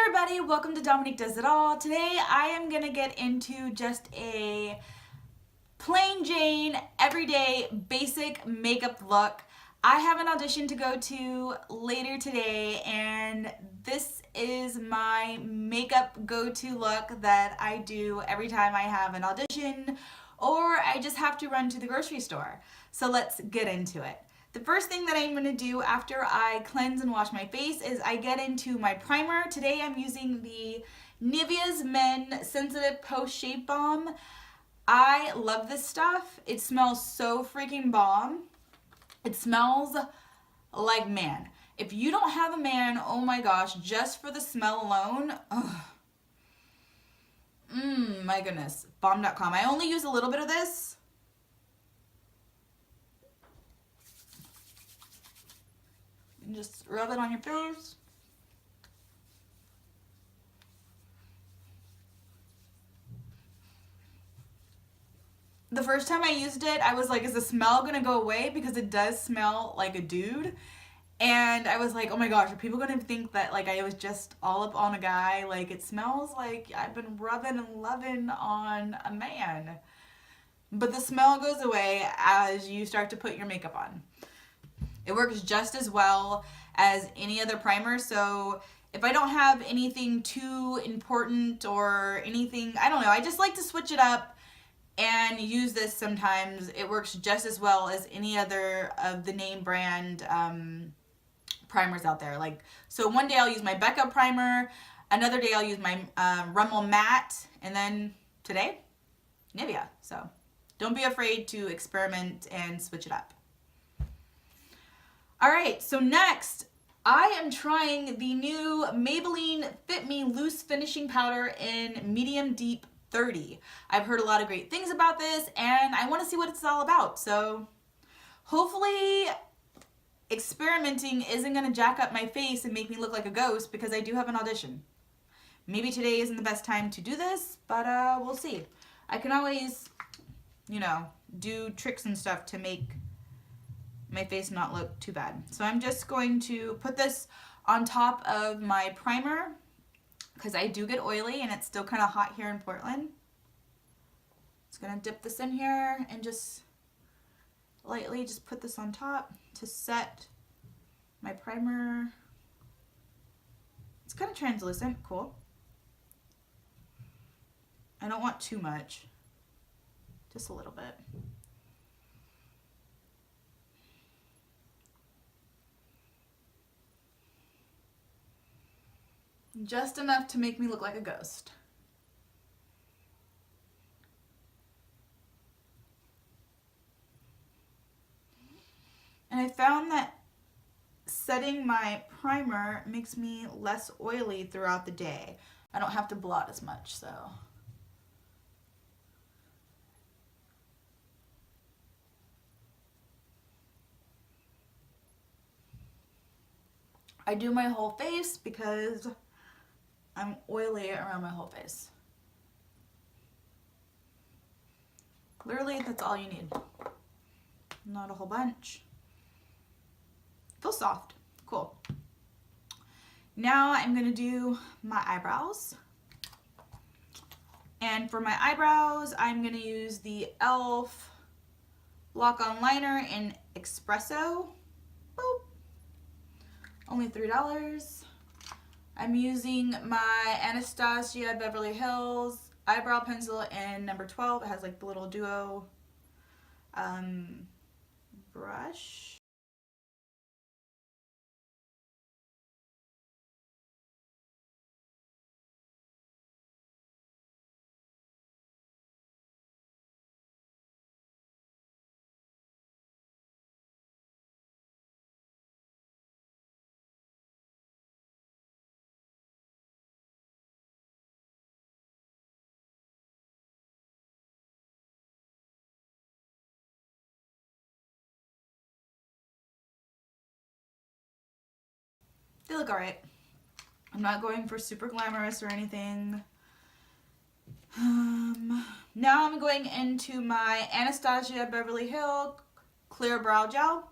everybody, welcome to Dominique Does It All. Today I am going to get into just a plain Jane, everyday, basic makeup look. I have an audition to go to later today, and this is my makeup go-to look that I do every time I have an audition or I just have to run to the grocery store. So let's get into it. The first thing that I'm going to do after I cleanse and wash my face is I get into my primer. Today I'm using the Nivea's Men Sensitive Post Shape Balm. I love this stuff. It smells so freaking bomb. It smells like man. If you don't have a man, oh my gosh, just for the smell alone, my goodness, bomb.com. I only use a little bit of this. And just rub it on your face. The first time I used it, I was like, is the smell gonna go away? Because it does smell like a dude. And I was like, oh my gosh, are people gonna think that like I was just all up on a guy? Like, it smells like I've been rubbing and loving on a man. But the smell goes away as you start to put your makeup on. It works just as well as any other primer. So if I don't have anything too important or anything, I don't know, I just like to switch it up and use this sometimes. It works just as well as any other of the name brand primers out there. Like, so one day I'll use my Becca primer, another day I'll use my Rimmel Matte, and then today, Nivea. So don't be afraid to experiment and switch it up. All right, so next, I am trying the new Maybelline Fit Me Loose Finishing Powder in Medium Deep 30. I've heard a lot of great things about this, and I want to see what it's all about. So hopefully experimenting isn't going to jack up my face and make me look like a ghost, because I do have an audition. Maybe today isn't the best time to do this, but we'll see. I can always, you know, do tricks and stuff to make my face not look too bad. So I'm just going to put this on top of my primer because I do get oily and it's still kind of hot here in Portland. Just gonna dip this in here and just lightly just put this on top to set my primer. It's kind of translucent, cool. I don't want too much, just a little bit. Just enough to make me look like a ghost. And I found that setting my primer makes me less oily throughout the day. I don't have to blot as much, so. I do my whole face because I'm oily around my whole face. Literally, that's all you need. Not a whole bunch. Feels soft. Cool. Now I'm gonna do my eyebrows. And for my eyebrows, I'm gonna use the e.l.f. Lock-On Liner in Espresso. Boop. Only $3. I'm using my Anastasia Beverly Hills eyebrow pencil in number 12. It has like the little duo brush. They look alright. I'm not going for super glamorous or anything. Now I'm going into my Anastasia Beverly Hills Clear Brow Gel.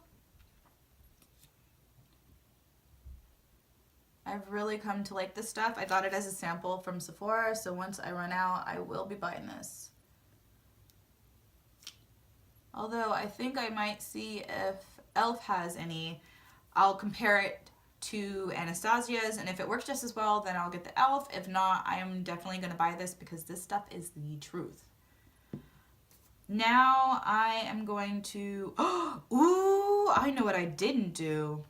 I I've really come to like this stuff. I got it as a sample from Sephora, so once I run out, I will be buying this. Although I think I might see if e.l.f. has any. I'll compare it to Anastasia's, and if it works just as well, then I'll get the e.l.f. If not, I am definitely going to buy this because this stuff is the truth. Now I am going to, ooh, I know what I didn't do.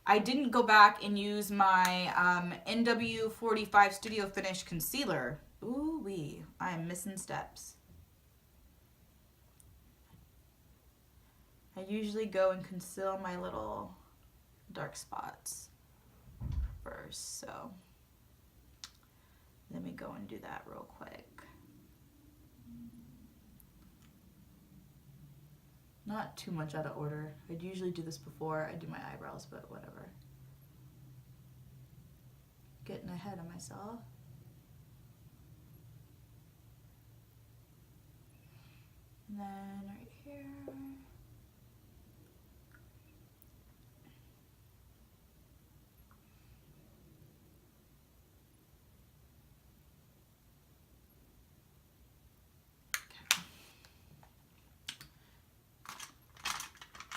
I didn't go back and use my NW45 Studio Finish Concealer. Ooh wee, I am missing steps. I usually go and conceal my little dark spots first, so let me go and do that real quick. Not too much out of order. I'd usually do this before I do my eyebrows, but whatever. Getting ahead of myself. And then right here.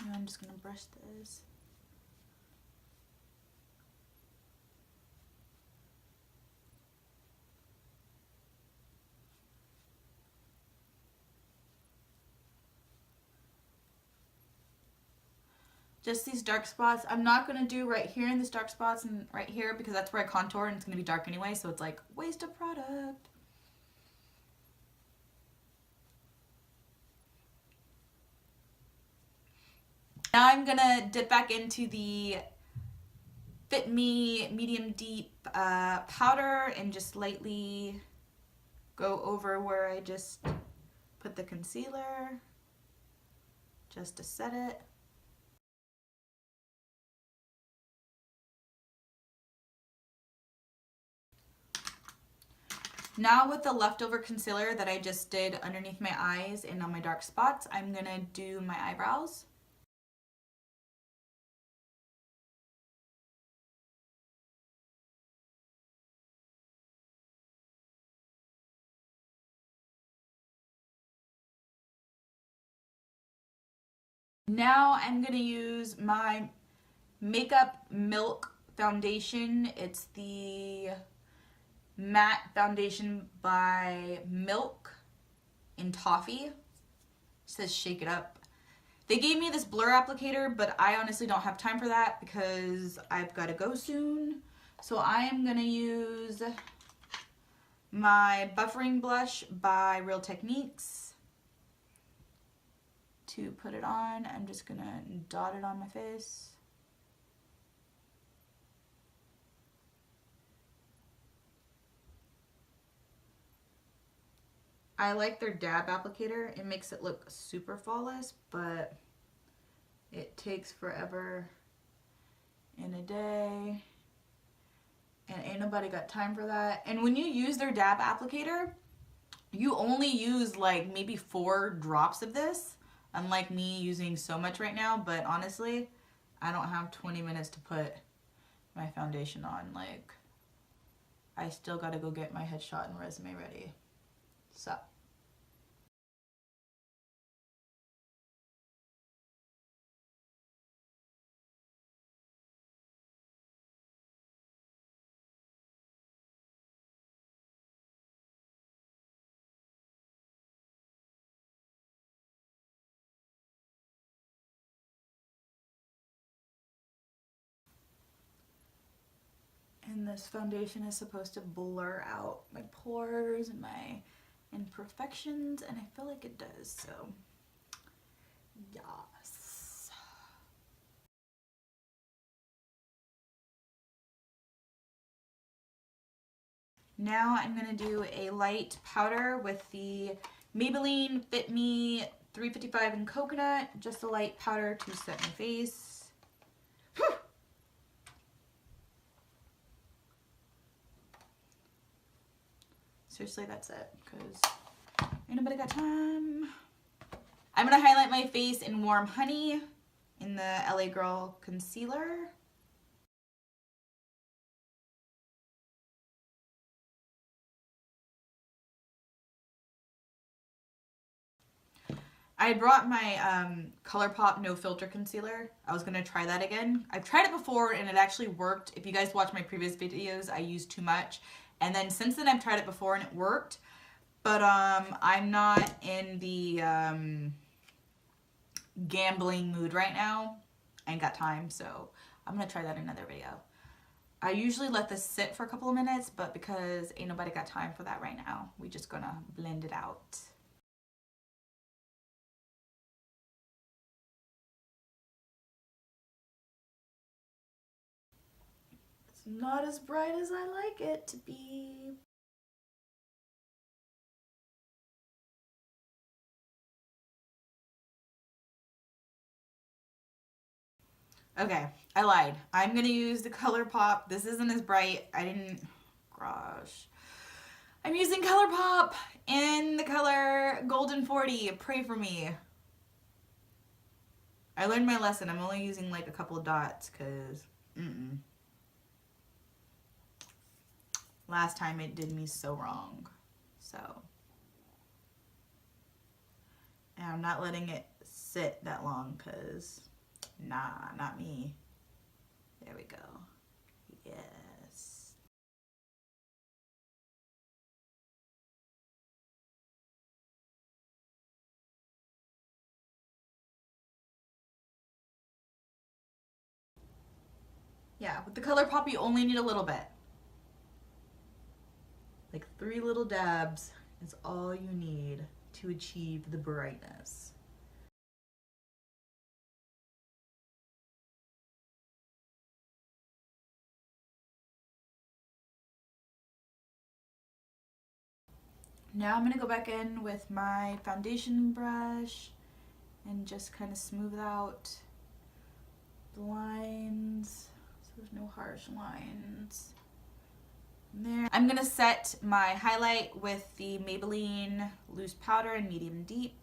Now I'm just gonna brush this. Just these dark spots. I'm not gonna do right here in these dark spots and right here because that's where I contour and it's gonna be dark anyway, so it's like waste of product. Now I'm gonna dip back into the Fit Me Medium Deep powder and just lightly go over where I just put the concealer just to set it. Now with the leftover concealer that I just did underneath my eyes and on my dark spots, I'm gonna do my eyebrows. Now I'm gonna use my Makeup Milk foundation. It's the matte foundation by Milk in Toffee. It says shake it up. They gave me this blur applicator, but I honestly don't have time for that because I've got to go soon. So I am gonna use my buffering blush by Real Techniques. To put it on, I'm just gonna dot it on my face. I like their dab applicator. It makes it look super flawless, but it takes forever in a day. And ain't nobody got time for that. And when you use their dab applicator, you only use like maybe 4 drops of this. Unlike me using so much right now, but honestly, I don't have 20 minutes to put my foundation on. Like, I still gotta go get my headshot and resume ready. So. And this foundation is supposed to blur out my pores and my imperfections, and I feel like it does, so yes. Now I'm going to do a light powder with the Maybelline Fit Me 355 in Coconut, just a light powder to set my face. Whew. Seriously, that's it, because ain't nobody got time. I'm going to highlight my face in Warm Honey in the LA Girl Concealer. I brought my ColourPop No Filter Concealer. I was going to try that again. I've tried it before and it actually worked. If you guys watch my previous videos, I used too much. And then since then I've tried it before and it worked. But I'm not in the gambling mood right now. I ain't got time, so I'm going to try that in another video. I usually let this sit for a couple of minutes, but because ain't nobody got time for that right now, we just going to blend it out. Not as bright as I like it to be. Okay, I lied. I'm gonna use the ColourPop. This isn't as bright. Gosh. I'm using ColourPop in the color Golden 40. Pray for me. I learned my lesson. I'm only using like a couple of dots because, last time it did me so wrong. So, and I'm not letting it sit that long because, nah, not me. There we go. Yes. Yeah, with the ColourPop you only need a little bit. Like 3 little dabs is all you need to achieve the brightness. Now I'm going to go back in with my foundation brush and just kind of smooth out the lines so there's no harsh lines. There. I'm going to set my highlight with the Maybelline loose powder in medium deep.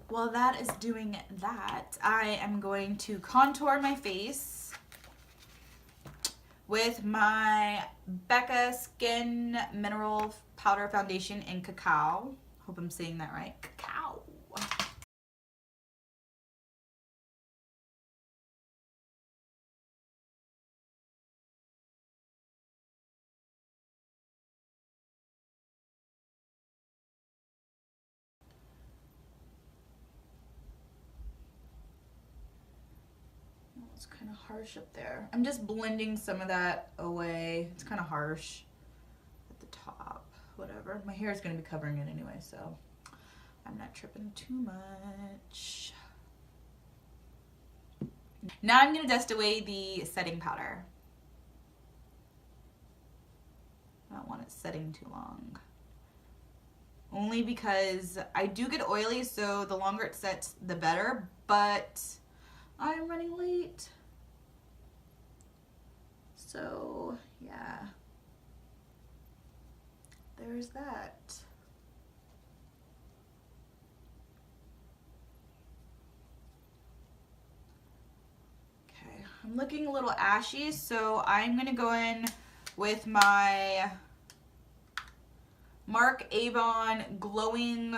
While that is doing that, I am going to contour my face with my Becca Skin Mineral Powder Foundation in Cacao. Hope I'm saying that right. Cacao. It's kind of harsh up there. I'm just blending some of that away. It's kind of harsh at the top. Whatever. My hair is going to be covering it anyway, so I'm not tripping too much. Now I'm going to dust away the setting powder. I don't want it setting too long. Only because I do get oily, so the longer it sets, the better, but I'm running late. So, yeah. There's that. Okay, I'm looking a little ashy, so I'm gonna go in with my Marc Avon Glowing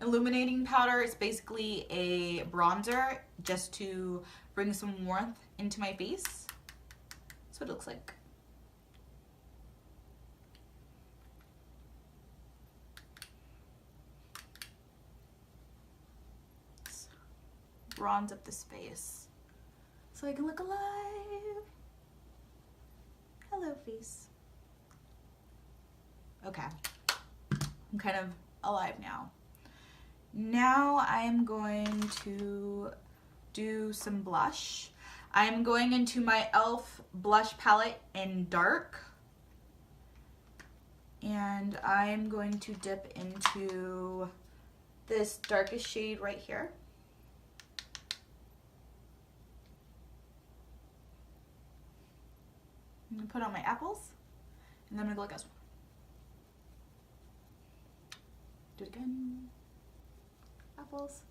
Illuminating Powder. It's basically a bronzer just to bring some warmth into my face. That's what it looks like. Let's bronze up this face so I can look alive. Hello, face. Okay, I'm kind of alive now. Now I'm going to do some blush. I'm going into my e.l.f. blush palette in dark. And I'm going to dip into this darkest shade right here. I'm gonna put on my apples, and then I'm gonna go like this. Do it again. Apples.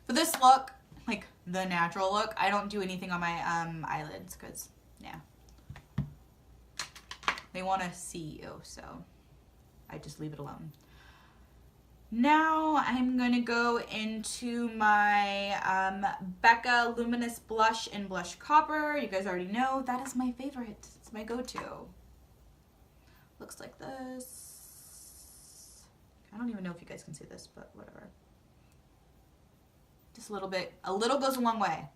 For this look, like the natural look, I don't do anything on my eyelids because, yeah, they want to see you, so I just leave it alone. Now I'm going to go into my Becca Luminous Blush in Blush Copper. You guys already know that is my favorite. It's my go-to. Looks like this. I don't even know if you guys can see this, but whatever. Just a little bit. A little goes a long way.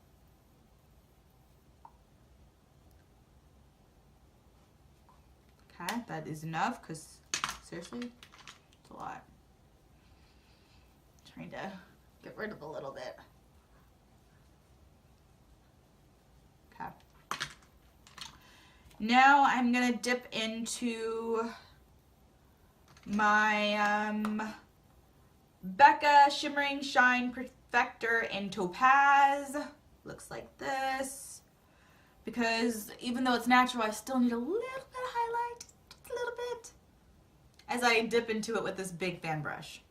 Okay, that is enough because seriously, it's a lot. Trying to get rid of a little bit. Okay. Now I'm gonna dip into my Becca Shimmering Shine Perfector in Topaz. Looks like this. Because even though it's natural, I still need a little bit of highlight. Just a little bit. As I dip into it with this big fan brush.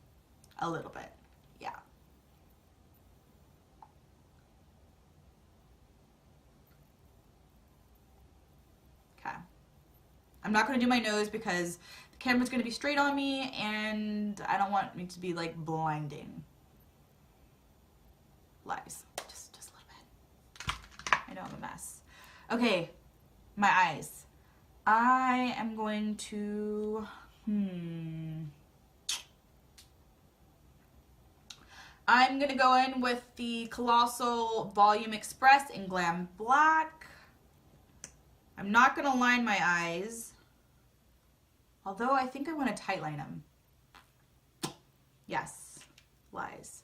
A little bit. Yeah. Okay. I'm not going to do my nose because the camera's going to be straight on me and I don't want me to be like blinding. Lies. Just a little bit. I know I'm a mess. Okay, my eyes. I am going to, I'm gonna go in with the Colossal Volume Express in Glam Black. I'm not gonna line my eyes, although I think I want to tightline them. Yes, lies.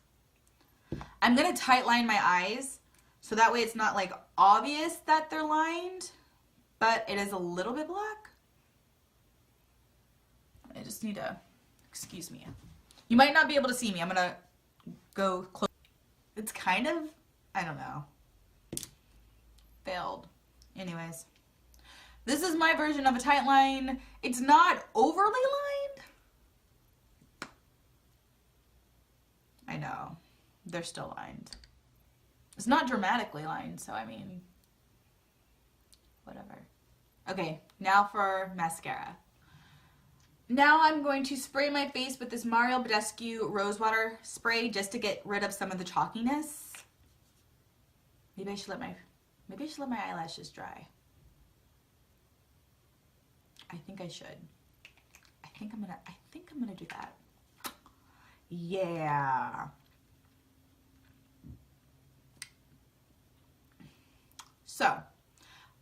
I'm gonna tightline my eyes so that way it's not like obvious that they're lined, but it is a little bit black. I just need to, excuse me. You might not be able to see me. I'm gonna go close. It's kind of, I don't know. Failed. Anyways. This is my version of a tight line. It's not overly lined. I know. They're still lined. It's not dramatically lined, so I mean, whatever. Okay, now for mascara. Now I'm going to spray my face with this Mario Badescu Rosewater spray just to get rid of some of the chalkiness. Maybe I should let my eyelashes dry. I think I should. I think I'm gonna do that. Yeah. So,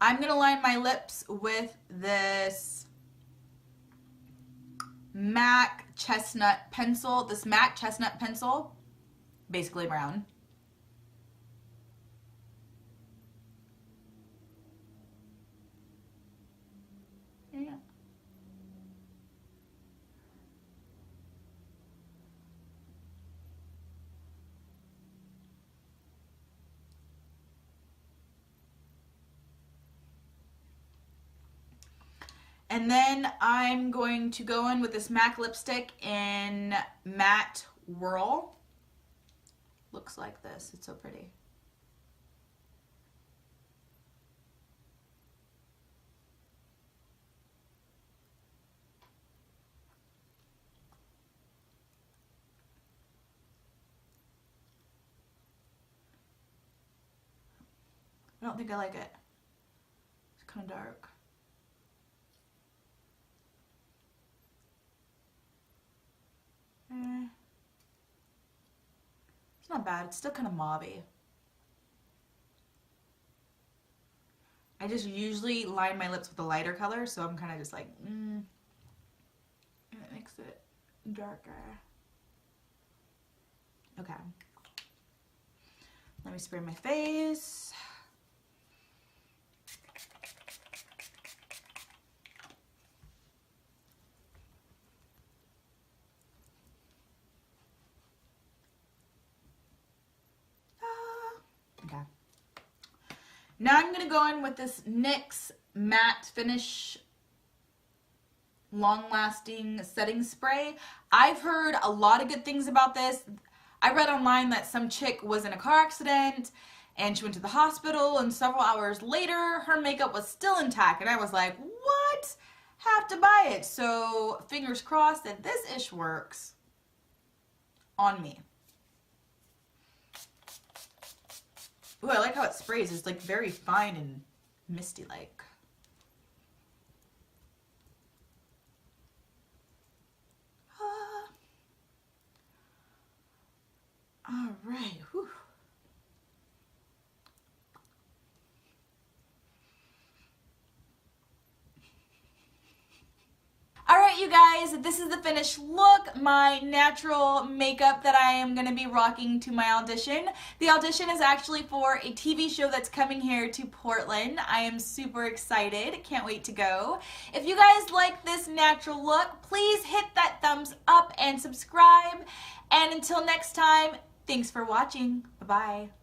I'm gonna line my lips with this MAC Chestnut pencil. This MAC Chestnut pencil, basically brown. Yeah. And then I'm going to go in with this MAC lipstick in Matte Whirl. Looks like this. It's so pretty. I don't think I like it. It's kind of dark. It's not bad. It's still kind of mauve-y. I just usually line my lips with a lighter color, so I'm kind of just like, and it makes it darker. Okay. Let me spray my face. Okay. Now I'm going to go in with this NYX Matte Finish long-lasting setting spray. I've heard a lot of good things about this. I read online that some chick was in a car accident and she went to the hospital, and several hours later her makeup was still intact, and I was like, what? Have to buy it. So fingers crossed that this ish works on me. Ooh, I like how it sprays. It's like very fine and misty like. All right. Whew. Alright you guys, this is the finished look, my natural makeup that I am going to be rocking to my audition. The audition is actually for a TV show that's coming here to Portland. I am super excited, can't wait to go. If you guys like this natural look, please hit that thumbs up and subscribe. And until next time, thanks for watching. Bye-bye.